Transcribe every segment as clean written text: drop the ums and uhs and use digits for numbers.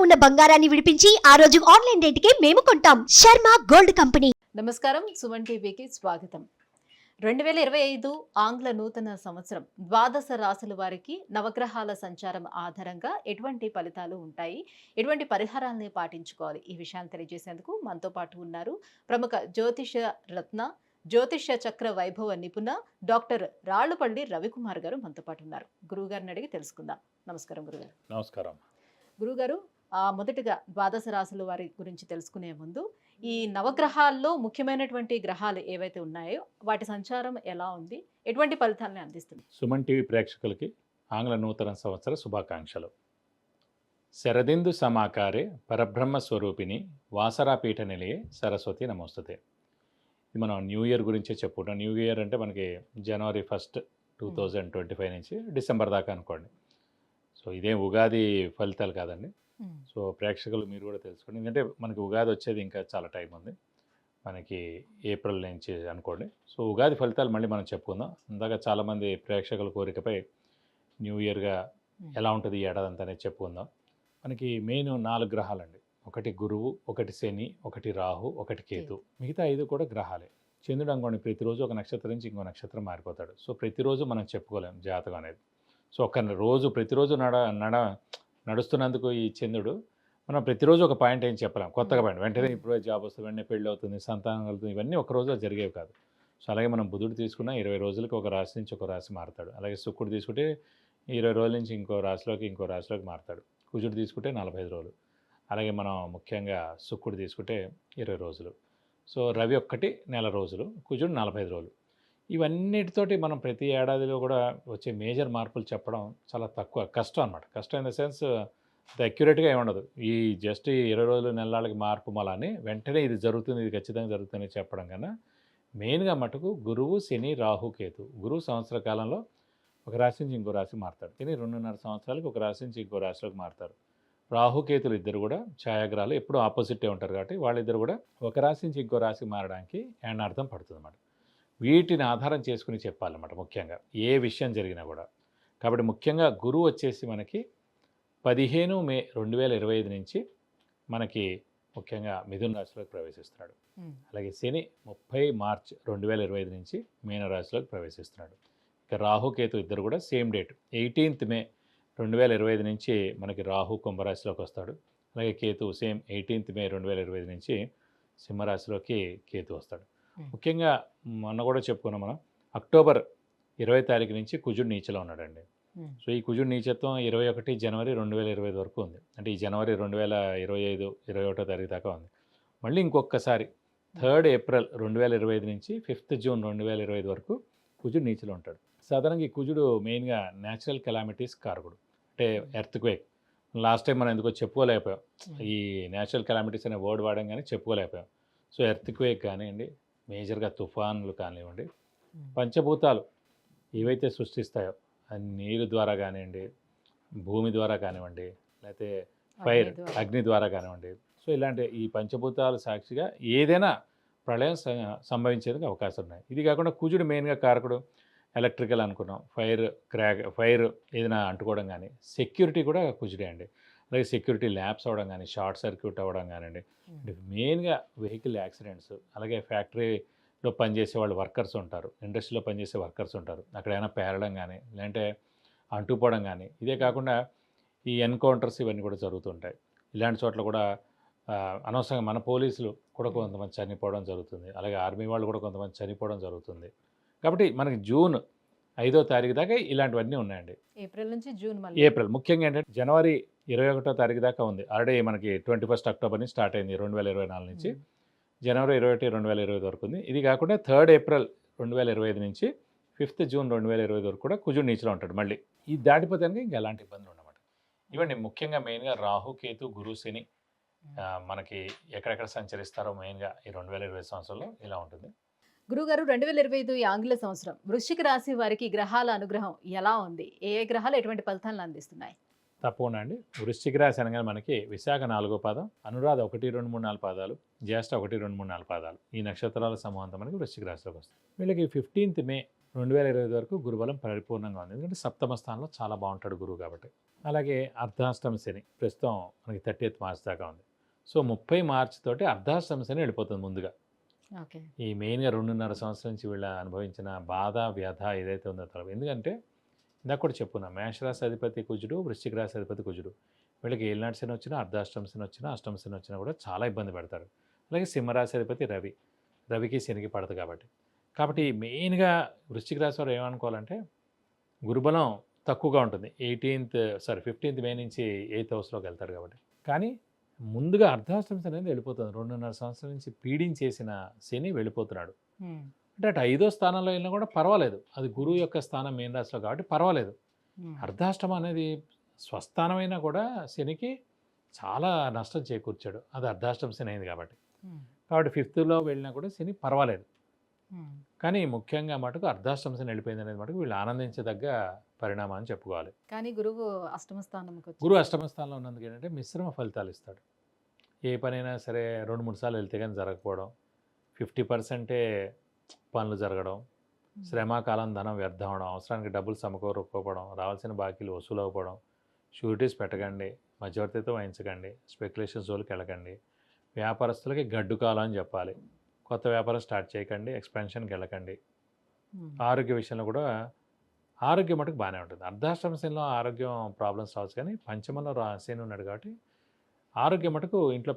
ఉన్న బంగారాన్ని విడిపించి ఆ రోజు ఆన్లైన్ రేటుకే మేము కొంటాం. Sharma gold company. నమస్కారం, సుమన్ టీవీకి స్వాగతం. 2025 ఆంగ్ల నూతన సంవత్సరం ద్వాదశ రాశుల వారికి నవగ్రహాల సంచారం ఆధారంగా ఎటువంటి ఫలితాలు ఉంటాయి, ఎటువంటి పరిహారాలని పాటించుకోవాలి, ఈ విషయాన్ని తెలియజేసేందుకు మనతో పాటు ఉన్నారు ప్రముఖ జ్యోతిష రత్న, జ్యోతిష చక్ర వైభవ నిపుణ డాక్టర్ రాళ్లపల్లి రవికుమార్ గారు మనతో పాటు ఉన్నారు. గురువుగారిని అడిగి తెలుసుకుందాం. నమస్కారం గురుగారు. నమస్కారం గురుగారు, మొదటిగా ద్వాదశ రాశుల వారి గురించి తెలుసుకునే ముందు ఈ నవగ్రహాల్లో ముఖ్యమైనటువంటి గ్రహాలు ఏవైతే ఉన్నాయో వాటి సంచారం ఎలా ఉంది, ఎటువంటి ఫలితాలను అందిస్తుంది? సుమన్ టీవీ ప్రేక్షకులకి ఆంగ్ల నూతన సంవత్సర శుభాకాంక్షలు. శరదిందు సమాకారే పరబ్రహ్మ స్వరూపిణి వాసరాపీఠ నిలయే సరస్వతి నమోస్తుతే. ఇది మనం న్యూ ఇయర్ గురించే చెప్పుకుంటాం. న్యూ ఇయర్ అంటే మనకి జనవరి 1, 2025 నుంచి డిసెంబర్ దాకా అనుకోండి. సో ఇదే ఉగాది ఫలితాలు కాదండి. సో ప్రేక్షకులు మీరు కూడా తెలుసుకోండి, ఎందుకంటే మనకి ఉగాది వచ్చేది ఇంకా చాలా టైం ఉంది, మనకి ఏప్రిల్ నుంచి అనుకోండి. సో ఉగాది ఫలితాలు మళ్ళీ మనం చెప్పుకుందాం. ఇందాక చాలామంది ప్రేక్షకుల కోరికపై న్యూ ఇయర్గా ఎలా ఉంటుంది ఈ ఏడాది అంతా అనేది చెప్పుకుందాం. మనకి మెయిన్ 4 గ్రహాలండి. ఒకటి గురువు, ఒకటి శని, ఒకటి రాహు, ఒకటి కేతు. మిగతా 5 కూడా గ్రహాలే. చంద్రుడు అనుకోండి ప్రతిరోజు ఒక నక్షత్రం నుంచి ఇంకో నక్షత్రం మారిపోతాడు. సో ప్రతిరోజు మనం చెప్పుకోలేం జాతకం అనేది. సో ఒక రోజు ప్రతిరోజు నడుస్తున్నందుకు ఈ చంద్రుడు మనం ప్రతిరోజు ఒక పాయింట్ ఏం చెప్పలేం, కొత్తగా పాయింట్ వెంటనే ఇప్పుడు జాబ్ వస్తుంది, వెంటనే పెళ్ళి అవుతుంది, సంతానం కలుగుతుంది, ఇవన్నీ ఒక రోజులో జరిగేవి కాదు. సో అలాగే మనం బుధుడు తీసుకున్న 20 రోజులకి ఒక రాశి నుంచి ఒక రాశి మారుతాడు. అలాగే శుక్రుడు తీసుకుంటే 20 రోజుల నుంచి ఇంకో రాశిలోకి మారుతాడు. కుజుడు తీసుకుంటే 45 రోజులు. అలాగే మనం ముఖ్యంగా శుక్రుడు తీసుకుంటే 20 రోజులు. సో రవి ఒక్కటి నెల రోజులు, కుజుడు 45 రోజులు. ఇవన్నిటితోటి మనం ప్రతి ఏడాదిలో కూడా వచ్చే మేజర్ మార్పులు చెప్పడం చాలా తక్కువ, కష్టం అనమాట. కష్టం ఇన్ ద సెన్స్ అంత అక్యురేట్గా ఏమి ఉండదు. ఈ జస్ట్ 20 రోజులు నెలలకి మార్పు మళ్ళీ వెంటనే ఇది జరుగుతుంది, ఇది ఖచ్చితంగా జరుగుతుందని చెప్పడం కన్నా మెయిన్గా మటుకు గురువు, శని, రాహు, కేతు. గురువు సంవత్సర కాలంలో ఒక రాశి నుంచి ఇంకో రాశి మారుతాడు. శని 2.5 సంవత్సరాలకు ఒక రాశి నుంచి ఇంకో రాశిలోకి మారుతారు. రాహుకేతులు ఇద్దరు కూడా ఛాయాగ్రహాలు, ఎప్పుడూ ఆపోజిటే ఉంటారు కాబట్టి వాళ్ళిద్దరు కూడా ఒక రాశి నుంచి ఇంకో రాశి మారడానికి ఏడార్థం పడుతుంది అన్నమాట. వీటిని ఆధారం చేసుకుని చెప్పాలన్నమాట ముఖ్యంగా ఏ విషయం జరిగినా కూడా. కాబట్టి ముఖ్యంగా గురువు వచ్చేసి మనకి 15 మే 2025 నుంచి మనకి ముఖ్యంగా మిథున రాశిలోకి ప్రవేశిస్తున్నాడు. అలాగే శని 30 మార్చ్ 2025 నుంచి మీన రాశిలోకి ప్రవేశిస్తున్నాడు. ఇక రాహుకేతు ఇద్దరు కూడా సేమ్ డేట్ 18th మే 2025 నుంచి మనకి రాహు కుంభరాశిలోకి వస్తాడు. అలాగే కేతు సేమ్ 18th మే 2025 నుంచి సింహరాశిలోకి కేతు వస్తాడు. ముఖ్యంగా మొన్న కూడా చెప్పుకున్నాం మనం, అక్టోబర్ 20 తారీఖు నుంచి కుజుడు నీచలో ఉన్నాడండి. సో ఈ కుజుడు నీచత్వం 21 జనవరి 2025 వరకు ఉంది. అంటే ఈ జనవరి 2025 21వ తారీఖు దాకా ఉంది. మళ్ళీ ఇంకొకసారి 3rd ఏప్రిల్ 2025 నుంచి 5th జూన్ 2025 వరకు కుజుడు నీచలో ఉంటాడు. సాధారణంగా ఈ కుజుడు మెయిన్గా న్యాచురల్ కెలామిటీస్ కారకుడు, అంటే ఎర్త్క్వేక్. లాస్ట్ టైం మనం ఎందుకో చెప్పుకోలేకపోయాం, ఈ న్యాచురల్ కెలామిటీస్ అనే వర్డ్ వాడడం కానీ చెప్పుకోలేకపోయాం. సో ఎర్త్క్వేక్ కానివ్వండి, మేజర్గా తుఫాన్లు కానివ్వండి, పంచభూతాలు ఏవైతే సృష్టిస్తాయో నీరు ద్వారా కానివ్వండి, భూమి ద్వారా కానివ్వండి, లేకపోతే ఫైర్ అగ్ని ద్వారా కానివ్వండి, సో ఇలాంటి ఈ పంచభూతాలు సాక్షిగా ఏదైనా ప్రళయం సంభవించేందుకు అవకాశం ఉన్నాయి. ఇది కాకుండా కుజుడు మెయిన్గా కారకుడు ఎలక్ట్రికల్ అనుకున్నాం, ఫైర్ ఏదైనా అంటుకోవడం కానీ, సెక్యూరిటీ కూడా కుజుడే అండి. అలాగే సెక్యూరిటీ ల్యాబ్స్ అవ్వడం కానీ, షార్ట్ సర్క్యూట్ అవ్వడం కానివ్వండి, మెయిన్గా వెహికల్ యాక్సిడెంట్స్, అలాగే ఫ్యాక్టరీలో పనిచేసే వాళ్ళు వర్కర్స్ ఉంటారు, ఇండస్ట్రీలో పనిచేసే వర్కర్స్ ఉంటారు, అక్కడ ఏమైనా పేరడం కానీ లేదంటే అంటుపోవడం కానీ, ఇదే కాకుండా ఈ ఎన్కౌంటర్స్ ఇవన్నీ కూడా జరుగుతుంటాయి. ఇలాంటి చోట్ల కూడా అనవసరంగా మన పోలీసులు కూడా కొంతమంది చనిపోవడం జరుగుతుంది, అలాగే ఆర్మీ వాళ్ళు కూడా కొంతమంది చనిపోవడం జరుగుతుంది. కాబట్టి మనకి జూన్ 5వ తారీఖు దాకా ఇలాంటివన్నీ ఉన్నాయండి. ఏప్రిల్ నుంచి జూన్, ఏప్రిల్ ముఖ్యంగా ఏంటంటే జనవరి 21వ తారీఖు దాకా ఉంది. ఆల్రెడీ మనకి 21 అక్టోబర్ నుంచి స్టార్ట్ అయింది 2024 నుంచి జనవరి 21, 2025 వరకు ఉంది. ఇది కాకుండా 3rd ఏప్రిల్ 2025 నుంచి 5th జూన్ 2025 వరకు కూడా కుజుడు నీచలో ఉంటాడు. మళ్ళీ ఇది దాటిపోతే ఇంకా ఎలాంటి ఇబ్బందులు ఉండమాట. ఇవ్వండి ముఖ్యంగా మెయిన్గా రాహు, కేతు, గురు, శని మనకి ఎక్కడెక్కడ సంచరిస్తారో మెయిన్గా ఈ 2025 సంవత్సరంలో ఇలా ఉంటుంది. గురుగారు, 2025 ఈ ఆంగ్ల సంవత్సరం వృశ్చిక రాశి వారికి గ్రహాల అనుగ్రహం ఎలా ఉంది? ఏ గ్రహాలు ఎటువంటి ఫలితాలను అందిస్తున్నాయి? తప్పకుండా అండి. వృశ్చిక రాశి అనగానే మనకి విశాఖ 4వ పాదం, అనురాధ 1, 2, 3, 4 పాదాలు, జ్యేష్ఠ 1, 2, 3, 4 పాదాలు, ఈ నక్షత్రాల సమూహంతో మనకి వృశ్చిక రాశిలోకి వస్తుంది. వీళ్ళకి 15th మే 2025 వరకు గురుబలం పరిపూర్ణంగా ఉంది. ఎందుకంటే సప్తమ స్థానంలో చాలా బాగుంటాడు గురువు కాబట్టి. అలాగే అర్ధాష్టమ శని ప్రస్తుతం మనకి 30th మార్చ్ దాకా ఉంది. సో 30 మార్చ్ తోటి అర్ధాష్టమ శని వెళ్ళిపోతుంది ముందుగా. ఓకే. ఈ మెయిన్గా 2.5 సంవత్సరం నుంచి వీళ్ళ అనుభవించిన బాధ వ్యధ ఏదైతే ఉందో తర్వాత, ఎందుకంటే ఇందాక కూడా చెప్పుకున్నా, మేషరాశి అధిపతి కుజుడు, వృశ్చిక రాశి అధిపతి కుజుడు. వీళ్ళకి ఏలినాటి శని వచ్చినా, అర్ధాష్టమ శని వచ్చినా, అష్టమ శని వచ్చినా కూడా చాలా ఇబ్బంది పెడతారు. అలాగే సింహరాశి అధిపతి రవి, రవికి శనికి పడదు కాబట్టి మెయిన్గా వృశ్చిక రాశి వారు ఏమనుకోవాలంటే గురుబలం తక్కువగా ఉంటుంది. 15th మే నుంచి 8th హౌస్లోకి వెళ్తారు కాబట్టి. కానీ ముందుగా అర్ధాష్టమ శని అనేది వెళ్ళిపోతుంది. 2.5 సంవత్సరం నుంచి పీడించేసిన శని వెళ్ళిపోతున్నాడు. అంటే అటు 5వ స్థానంలో వెళ్ళినా కూడా పర్వాలేదు, అది గురువు యొక్క స్థానం మీన రాశిలో కాబట్టి పర్వాలేదు. అర్ధాష్టమం అనేది స్వస్థానమైనా కూడా శనికి చాలా నష్టం చేకూర్చాడు, అది అర్ధాష్టమ శని అయింది కాబట్టి. 5th వెళ్ళినా కూడా శని పర్వాలేదు. కానీ ముఖ్యంగా మటుకు అర్ధాష్టమ శని వెళ్ళిపోయింది అనేది మటుకు వీళ్ళు ఆనందించదగ్గ పరిణామం అని చెప్పుకోవాలి. కానీ గురువు అష్టమ స్థానంకి గురువు అష్టమ స్థానంలో ఉన్నందుకు ఏంటంటే మిశ్రమ ఫలితాలు ఇస్తాడు. ఏ పనైనా సరే 2-3 సార్లు వెళ్తే కానీ జరగకపోవడం, 50% పనులు జరగడం, శ్రమ కాలం ధనం వ్యర్థం అవడం, అవసరానికి డబ్బులు సమకూరకపోవడం, రావాల్సిన బాకీలు వసూలు అవ్వడం, షూరిటీస్ పెట్టకండి, మధ్యవర్తితో వహించకండి, స్పెక్యులేషన్ జోలికి వెళ్ళకండి, వ్యాపారస్తులకి గడ్డు కాలం అని చెప్పాలి, కొత్త వ్యాపారం స్టార్ట్ చేయకండి, ఎక్స్పాన్షన్కి వెళ్ళకండి. ఆరోగ్య విషయంలో కూడా ఆరోగ్యం మటుకు బాగానే ఉంటుంది. అర్ధాష్టమ శనిలో ఆరోగ్యం ప్రాబ్లమ్స్ రావచ్చు, కానీ పంచమంలో శని ఉన్నాడు కాబట్టి ఆరోగ్యం మటుకు ఇంట్లో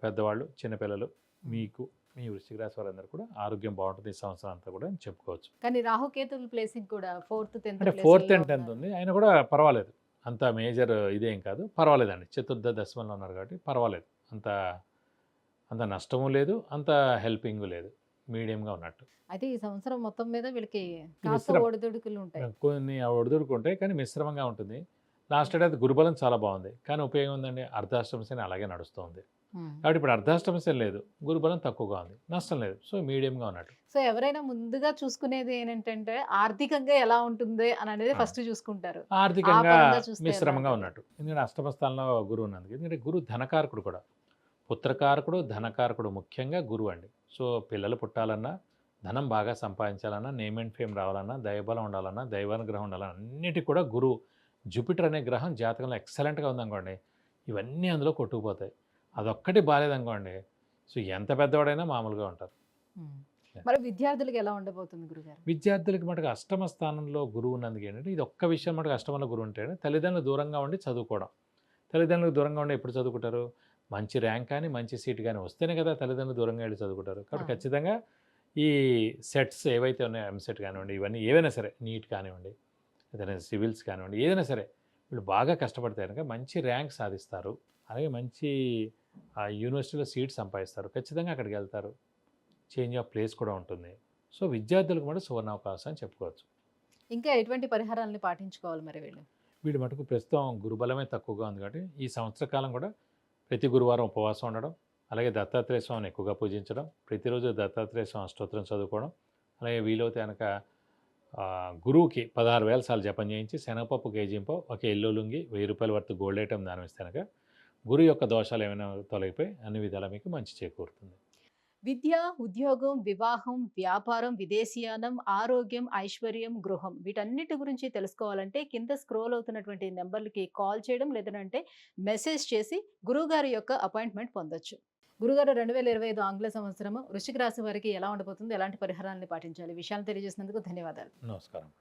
పెద్దవాళ్ళు, చిన్నపిల్లలు, మీకు మీ వృశ్చిక రాశి వారందరూ కూడా ఆరోగ్యం బాగుంటుంది ఈ సంవత్సరం అంతా కూడా అని చెప్పుకోవచ్చు. కానీ రాహుకేతుల ప్లేసింగ్ కూడా 4th, 10th అంటే 4th and 10th ఉంది, అయినా కూడా పర్వాలేదు, అంత మేజర్ ఇదేం కాదు, పర్వాలేదండి. చతుర్థ దశమంలో ఉన్నారు కాబట్టి పర్వాలేదు, అంత నష్టము లేదు, అంత హెల్పింగ్ లేదు, మీడియంగా ఉన్నట్టు. అయితే ఈ సంవత్సరం మొత్తం మీద వీళ్ళకి కాస్త మిశ్రమం. ఒడిదుడుకులు ఉంటాయి. కొన్ని ఒడిదుడుకుంటాయి, కానీ మిశ్రమంగా ఉంటుంది. లాస్ట్ ఏడాది గురుబలం చాలా బాగుంది, కానీ ఉపయోగం ఉందండి, అర్ధాష్టమ శని అలాగే నడుస్తుంది. కాబట్టి ఇప్పుడు అర్ధాష్టమ శని లేదు, గురుబలం తక్కువగా ఉంది, నష్టం లేదు, సో మీడియంగా ఉన్నట్టు. సో ఎవరైనా ముందుగా చూసుకునేది ఏంటంటే ఆర్థికంగా ఎలా ఉంటుంది అని అనేది ఫస్ట్ చూసుకుంటారు. ఆర్థికంగా ఆ పరంగా చూస్తే మిశ్రమంగా ఎలా ఉన్నట్టు. ఎందుకంటే అష్టమ స్థానంలో గురువు ఉన్నందుకు, ఎందుకంటే గురువు ధనకారకుడు కూడా, పుత్రకారకుడు, ధనకారకుడు, ముఖ్యంగా గురువు అండి. సో పిల్లలు పుట్టాలన్నా, ధనం బాగా సంపాదించాలన్నా, నేమ్ అండ్ ఫేమ్ రావాలన్నా, దైవబలం ఉండాలన్నా, దైవానుగ్రహం ఉండాలన్నా, అన్నిటికీ కూడా గురువు, జూపిటర్ అనే గ్రహం జాతకంలో ఎక్సలెంట్గా ఉందనుకోండి, ఇవన్నీ అందులో కొట్టుకుపోతాయి. అదొక్కటి బాగాలేదనుకోండి, సో ఎంత పెద్దవాడైనా మామూలుగా ఉంటారు. మరి విద్యార్థులకు ఎలా ఉండబోతుంది గురుగారు? విద్యార్థులకి మటుకు అష్టమ స్థానంలో గురువు ఉన్నందుకు ఏంటంటే, ఇది ఒక్క విషయం మటుకు అష్టమంలో గురువు ఉంటే తల్లిదండ్రులు దూరంగా ఉండి చదువుకోవడం. తల్లిదండ్రులకు దూరంగా ఉండి ఎప్పుడు చదువుకుంటారు? మంచి ర్యాంక్ కానీ మంచి సీట్ కానీ వస్తేనే కదా తల్లిదండ్రులు దూరంగా వెళ్ళి చదువుకుంటారు. కాబట్టి ఖచ్చితంగా ఈ సెట్స్ ఏవైతే ఉన్నాయో, ఎంసెట్ కానివ్వండి, ఇవన్నీ ఏవైనా సరే, నీట్ కానివ్వండి, ఏదైనా సివిల్స్ కానివ్వండి, ఏదైనా సరే వీళ్ళు బాగా కష్టపడితే కనుక మంచి ర్యాంక్ సాధిస్తారు. అలాగే మంచి యూనివర్సిటీలో సీట్ సంపాదిస్తారు, ఖచ్చితంగా అక్కడికి వెళ్తారు, చేంజ్ ఆఫ్ ప్లేస్ కూడా ఉంటుంది. సో విద్యార్థులకు కూడా సువర్ణావకాశం అని చెప్పుకోవచ్చు. ఇంకా ఎటువంటి పరిహారాలను పాటించుకోవాలి మరి వీళ్ళు మటుకు ప్రస్తుతం గురుబలమే తక్కువగా ఉంది కాబట్టి ఈ సంవత్సర కాలం కూడా ప్రతి గురువారం ఉపవాసం ఉండడం, అలాగే దత్తాత్రేయ స్వామిని ఎక్కువగా పూజించడం, ప్రతిరోజు దత్తాత్రేయ స్వామి అష్టోత్తరం చదువుకోవడం, అలాగే వీలైతే కనుక గురువుకి 16,000 సార్లు జపం చేయించి శనగపప్పు కేజీంపో ఒక ఎల్లో లుంగి 1000 రూపాయల వర్త్ గోల్డ్ ఐటమ్ దానం ఇస్తే కనుక గురువు యొక్క దోషాలు ఏమైనా తొలగిపోయి అన్ని విధాలా మీకు మంచి చేకూరుతుంది. విద్య, ఉద్యోగం, వివాహం, వ్యాపారం, విదేశీయానం, ఆరోగ్యం, ఐశ్వర్యం, గృహం వీటన్నిటి గురించి తెలుసుకోవాలంటే కింద స్క్రోల్ అవుతున్నటువంటి నెంబర్లకి కాల్ చేయడం, లేదంటే మెసేజ్ చేసి గురువుగారి యొక్క అపాయింట్మెంట్ పొందొచ్చు. గురుగారు 2025 ఆంగ్ల సంవత్సరము వృశ్చిక రాశి వారికి ఎలా ఉండబోతుంది, ఎలాంటి పరిహారాలను పాటించాలి, విషయాలు తెలియజేసినందుకు ధన్యవాదాలు. నమస్కారం.